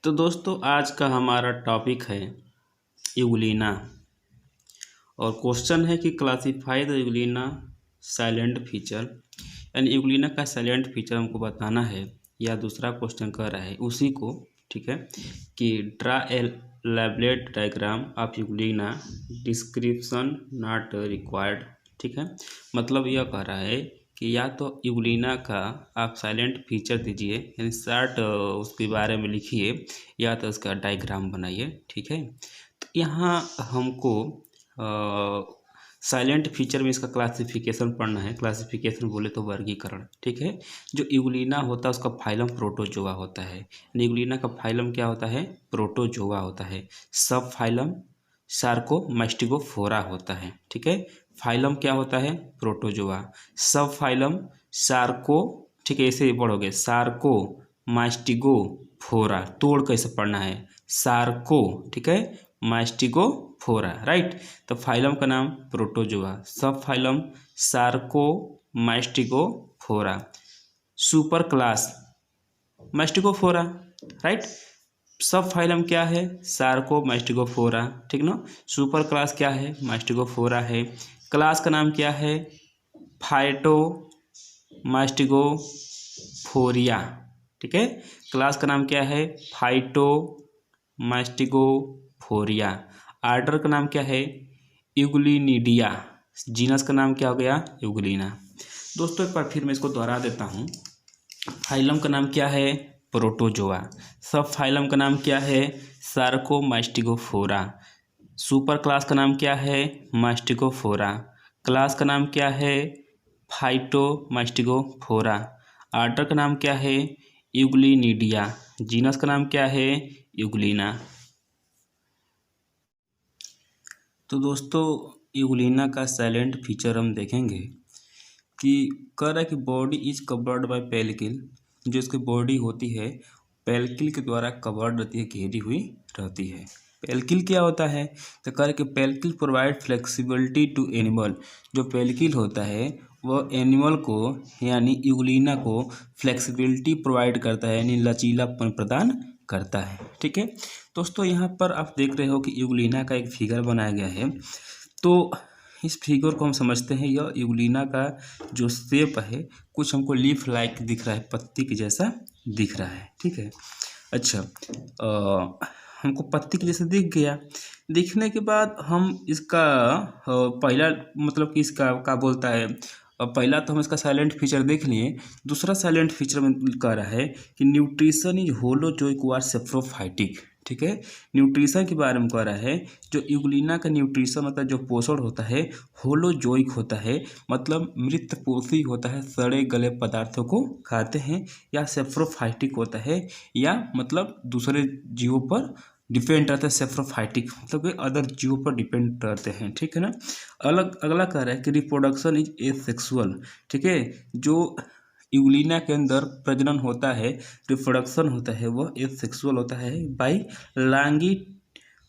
तो दोस्तों आज का हमारा टॉपिक है यूग्लिना और क्वेश्चन है कि classify the Euglena silent feature. यानी यूग्लिना का साइलेंट फीचर हमको बताना है या दूसरा क्वेश्चन कह रहा है उसी को, ठीक है, कि draw a labelled diagram of euglena description not required. ठीक है, मतलब यह कह रहा है कि या तो यूग्लिना का आप साइलेंट फीचर दीजिए, यानी शॉर्ट उसके बारे में लिखिए, या तो उसका डायग्राम बनाइए। ठीक है, तो यहाँ हमको साइलेंट फीचर में इसका क्लासिफिकेशन पढ़ना है। क्लासिफिकेशन बोले तो वर्गीकरण। ठीक है, जो यूग्लिना होता है उसका फाइलम प्रोटोजोआ होता है। यूग्लिना का फाइलम क्या होता है? प्रोटोजोआ होता है। सब फाइलम सार्कोमास्टिगोफोरा होता है। ठीक है, फाइलम क्या होता है? प्रोटोजोआ। सब फाइलम सार्को, ठीक है, ऐसे पढ़ोगे सार्कोमास्टिगोफोरा। तोड़ कैसे पढ़ना है? सार्को, ठीक है, मास्टिगोफोरा, राइट। तो फाइलम का नाम प्रोटोजोआ, सब फाइलम सार्कोमास्टिगोफोरा, सुपर क्लास मास्टिगोफोरा, राइट। सब फाइलम क्या है? सार्कोमास्टिगोफोरा, ठीक ना। सुपर क्लास क्या है? मास्टिगोफोरा है। क्लास का नाम क्या है? फाइटोमास्टिगोफोरिया, ठीक है। क्लास का नाम क्या है? फाइटोमास्टिगोफोरिया। आर्डर का नाम क्या है? यूग्लिनिडिया। जीनस का नाम क्या हो गया? यूग्लिना। दोस्तों एक बार फिर मैं इसको दोहरा देता हूँ। फाइलम का नाम क्या है? प्रोटोजोआ। सब फाइलम का नाम क्या है? सार्कोमास्टिगोफोरा। सुपर क्लास का नाम क्या है? मास्टिगोफोरा। क्लास का नाम क्या है? फाइटोमास्टिगोफोरा। आर्डर का नाम क्या है? यूग्लिनिडिया। जीनस का नाम क्या है? यूग्लिना। तो दोस्तों यूग्लिना का साइलेंट फीचर हम देखेंगे कि कह रहा है कि बॉडी इज कवर्ड बाय पेल्किल। जो इसकी बॉडी होती है पेल्किल के द्वारा कवर्ड रहती है, घेरी हुई रहती है। पेल्किल क्या होता है? तो कह रहे कि पेल्किल प्रोवाइड फ्लेक्सिबिलिटी टू एनिमल। जो पेल्किल होता है वह एनिमल को यानी यूग्लिना को फ्लेक्सिबिलिटी प्रोवाइड करता है, यानी लचीलापन प्रदान करता है। ठीक है दोस्तों, यहाँ पर आप देख रहे हो कि यूग्लिना का एक फिगर बनाया गया है। तो इस फिगर को हम समझते हैं यह यूग्लिना का जो शेप है कुछ हमको लीफ लाइक दिख रहा है, पत्ती के जैसा दिख रहा है। ठीक है, अच्छा हमको पत्ती के जैसा दिख गया। दिखने के बाद हम इसका पहला मतलब कि इसका क्या बोलता है, पहला तो हम इसका साइलेंट फीचर देख लिए। दूसरा साइलेंट फीचर में कह रहा है कि न्यूट्रिशन इज होलोजोइक व सेप्रोफाइटिक। ठीक है, न्यूट्रिशन के बारे में कह रहा है जो यूग्लिना का न्यूट्रिशन मतलब जो पोषण होता है होलोजोइक होता है, मतलब मृत पोषी होता है, सड़े गले पदार्थों को खाते हैं। या सेप्रोफाइटिक होता है या मतलब दूसरे जीवों पर डिपेंड रहता है। सेप्रोफाइटिक मतलब कि अदर जीवों पर डिपेंड रहते हैं। ठीक है ना। अगला कह रहा है कि रिप्रोडक्शन इज एसेक्सुअल। ठीक है, जो यूग्लिना के अंदर प्रजनन होता है, रिप्रोडक्शन होता है, वह एसेक्सुअल होता है बाई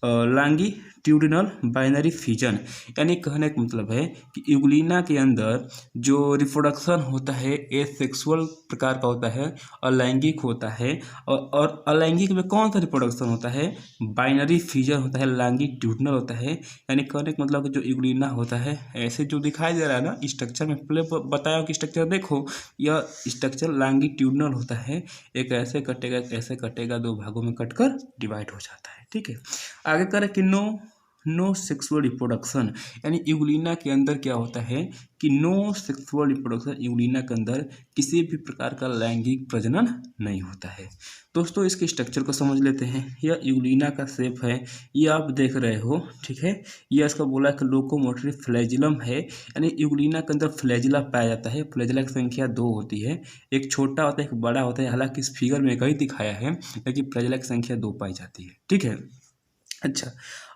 लॉन्गिट्यूडिनल बाइनरी फिजन। यानी कहने का मतलब है कि यूग्लिना के अंदर जो रिप्रोडक्शन होता है एसेक्सुअल प्रकार का होता है, अलैंगिक होता है। और अलैंगिक में कौन सा रिप्रोडक्शन होता है? बाइनरी फिजन होता है, लॉन्गिट्यूडिनल होता है। यानी कहने का मतलब जो यूग्लिना होता है ऐसे जो दिखाई दे रहा है ना स्ट्रक्चर में, पहले बताया कि स्ट्रक्चर देखो, यह स्ट्रक्चर लॉन्गिट्यूडिनल होता है। एक ऐसे कटेगा, एक ऐसे कटेगा, दो भागों में कटकर डिवाइड हो जाता है। ठीक है, आगे करें कि नो सेक्सुअल रिप्रोडक्शन। यानी यूग्लिना के अंदर क्या होता है कि नो सेक्सुअल रिप्रोडक्शन, यूग्लिना के अंदर किसी भी प्रकार का लैंगिक प्रजनन नहीं होता है। दोस्तों इसके स्ट्रक्चर को समझ लेते हैं। यह यूग्लिना का शेप है, ये आप देख रहे हो। ठीक है, यह इसका बोला कि लोकोमोटरी फ्लैजिलम है। यानी यूग्लिना के अंदर फ्लैजिला पाया जाता है। फ्लैजिला की संख्या 2 होती है, एक छोटा होता है एक बड़ा होता है। हालांकि इस फिगर में कहीं दिखाया है लेकिन फ्लैजिला की संख्या 2 पाई जाती है। ठीक है, अच्छा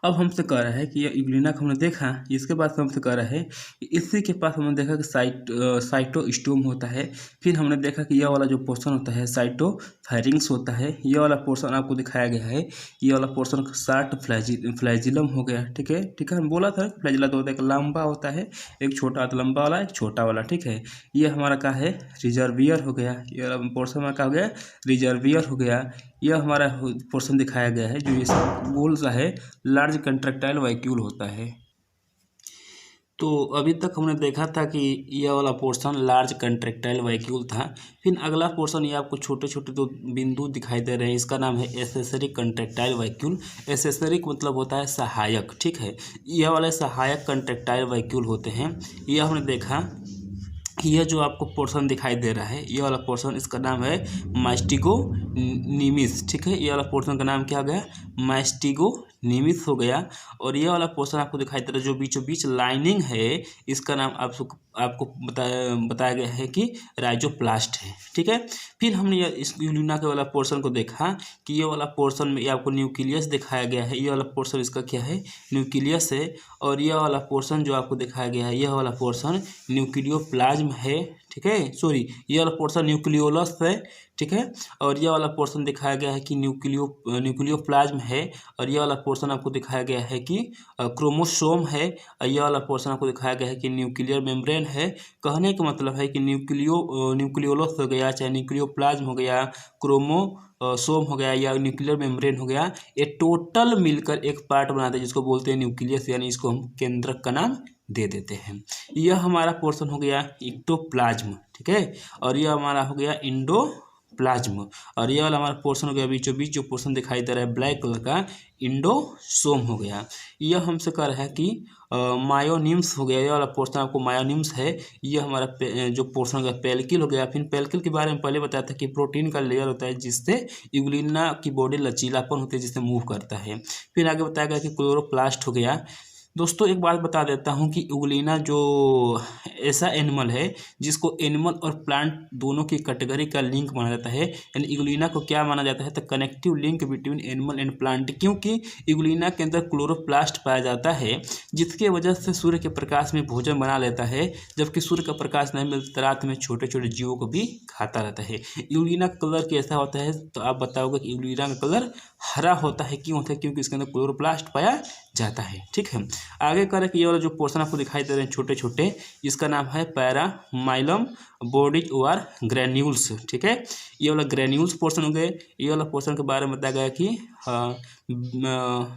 अब हमसे कह रहा है कि यह यूग्लिना को हमने देखा, इसके बाद हमसे कह रहा है कि इसी के पास हमने देखा कि साइटोस्टोम होता है। फिर हमने देखा कि यह वाला जो पोर्शन होता है साइटोफैरिंग्स होता है। यह वाला पोर्शन आपको दिखाया गया है, ये वाला पोर्शन शार्ट फ्लैजिलम हो गया। ठीक है, ठीक है, हम बोला था फ्लैजिला तो होता है, एक लंबा होता है, एक छोटा होता है, लंबा वाला एक छोटा वाला। ठीक है, ये हमारा क्या है? रिजर्वियर हो गया। ये पोर्शन में क्या हो गया? रिजर्वियर हो गया। यह हमारा पोर्शन दिखाया गया है जो इस गोल सा है, लार्ज कंट्रैक्टाइल वैक्यूल होता है। तो अभी तक हमने देखा था कि यह वाला पोर्शन लार्ज कंट्रैक्टाइल वैक्यूल था। फिर अगला पोर्शन ये आपको छोटे छोटे दो बिंदु दिखाई दे रहे हैं, इसका नाम है एसेसरिक कंट्रैक्टाइल वैक्यूल। एसेसरिक मतलब होता है सहायक, ठीक है। यह वाले सहायक कंट्रैक्टाइल वैक्यूल होते हैं। यह हमने देखा, यह जो आपको पोर्शन दिखाई दे रहा है, यह वाला पोर्शन, इसका नाम है मैस्टिगोनीमिस, ठीक है। यह वाला पोर्शन का नाम क्या हो गया, मैस्टिगोनीमिस हो गया। और यह वाला पोर्शन आपको दिखाई दे रहा है जो बीचों बीच लाइनिंग है, इसका नाम आपको बताया गया है कि राइजोप्लास्ट है, ठीक है। फिर हमने यह इस यूलिना के वाला पोर्शन को देखा कि ये वाला पोर्शन में ये आपको न्यूक्लियस दिखाया गया है। ये वाला पोर्शन इसका क्या है, न्यूक्लियस है। और यह वाला पोर्शन जो आपको दिखाया गया है, यह वाला पोर्शन न्यूक्लियोप्लाज्म है, ठीक है। सॉरी, यह वाला पोर्शन न्यूक्लियोलस है, ठीक है। और यह वाला पोर्शन दिखाया गया है कि न्यूक्लियोप्लाज्म है। और यह वाला पोर्शन आपको दिखाया गया है कि क्रोमोसोम है। और यह वाला पोर्शन आपको दिखाया गया है कि न्यूक्लियर मेम्ब्रेन है। कहने का मतलब है कि न्यूक्लियोलस हो गया, चाहे न्यूक्लियोप्लाज्म हो गया, क्रोमोसोम हो गया या न्यूक्लियर मेम्ब्रेन हो गया, ये टोटल मिलकर एक पार्ट बनाते हैं जिसको बोलते हैं न्यूक्लियस, यानी इसको हम केंद्रक का नाम दे देते हैं। यह हमारा पोर्शन हो गया इक्टोप्लाज्म, ठीक है। और यह हमारा हो गया इंडोप्लाज्म। और यह वाला हमारा पोर्शन हो गया बीचों बीच जो पोर्शन दिखाई दे रहा है ब्लैक कलर का, इंडोसोम हो गया। यह हमसे कह रहा है कि मायोनिम्स हो गया, यह वाला पोर्शन आपको मायोनिम्स है। यह हमारा जो पोर्शन हो गया पेल्किल हो गया। फिर पेल्किल के बारे में पहले बताया था कि प्रोटीन का लेयर होता है जिससे यूग्लिना की बॉडी लचीलापन होती है, जिससे मूव करता है। फिर आगे बताया गया कि क्लोरोप्लास्ट हो गया। दोस्तों एक बात बता देता हूँ कि यूग्लिना जो ऐसा एनिमल है जिसको एनिमल और प्लांट दोनों की कैटेगरी का लिंक माना जाता है। यानी यूग्लिना को क्या माना जाता है, तो connective link between animal and plant, क्योंकि यूग्लिना के अंदर क्लोरोप्लास्ट पाया जाता है जिसके वजह से सूर्य के प्रकाश में भोजन बना लेता है। जबकि सूर्य का प्रकाश नहीं मिलता, रात में छोटे छोटे जीवों को भी खाता रहता है। यूग्लिना का कलर कैसा होता है, तो आप बताओगे कि यूग्लिना का कलर हरा होता है। क्यों होता है, क्योंकि इसके अंदर क्लोरोप्लास्ट पाया जाता है, ठीक है। आगे करें कि ये वाला जो पोर्शन आपको दिखाई दे रहे हैं छोटे छोटे, इसका नाम है पैरामाइलम बॉडीज और ग्रेन्यूल्स, ठीक है। ये वाला ग्रेन्यूल्स पोर्शन हो गए। ये वाला पोर्शन के बारे में बताया गया कि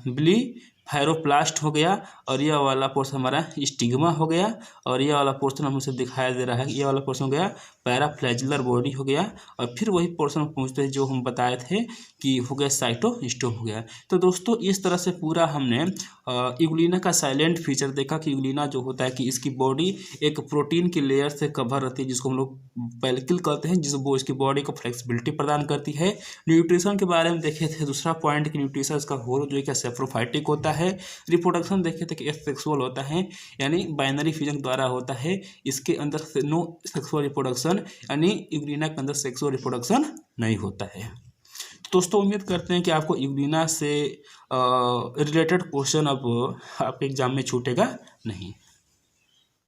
ब्लीफेरोप्लास्ट हो गया। और यह वाला पोर्शन हमारा स्टिग्मा हो गया। और यह वाला पोर्शन हमसे दिखाया दे रहा है, यह वाला पोर्शन हो गया पैराफ्लैजिलर बॉडी हो गया। और फिर वही पोर्शन पहुँचते हैं जो हम बताए थे कि हो गया साइटोस्टोम हो गया। तो दोस्तों इस तरह से पूरा हमने यूग्लिना का साइलेंट फीचर देखा कि यूग्लिना जो होता है कि इसकी बॉडी एक प्रोटीन की लेयर से कवर रहती है जिसको हम लोग पेल्किल कहते हैं, जिस वो इसकी बॉडी को फ्लेक्सिबिलिटी प्रदान करती है। न्यूट्रिशन के बारे में देखे थे, दूसरा पॉइंट कि न्यूट्रिशन इसका होल जो है सेप्रोफाइटिक होता है। रिप्रोडक्शन देखे थे कि एसेक्सुअल होता है, यानी बाइनरी फ्यूजन द्वारा होता है। इसके अंदर नो सेक्सुअल रिप्रोडक्शन, यानी यूग्लिना के अंदर सेक्सुअल रिप्रोडक्शन नहीं होता है। दोस्तों उम्मीद करते हैं कि आपको यूग्लिना से रिलेटेड क्वेश्चन अब आपके एग्जाम में छूटेगा नहीं।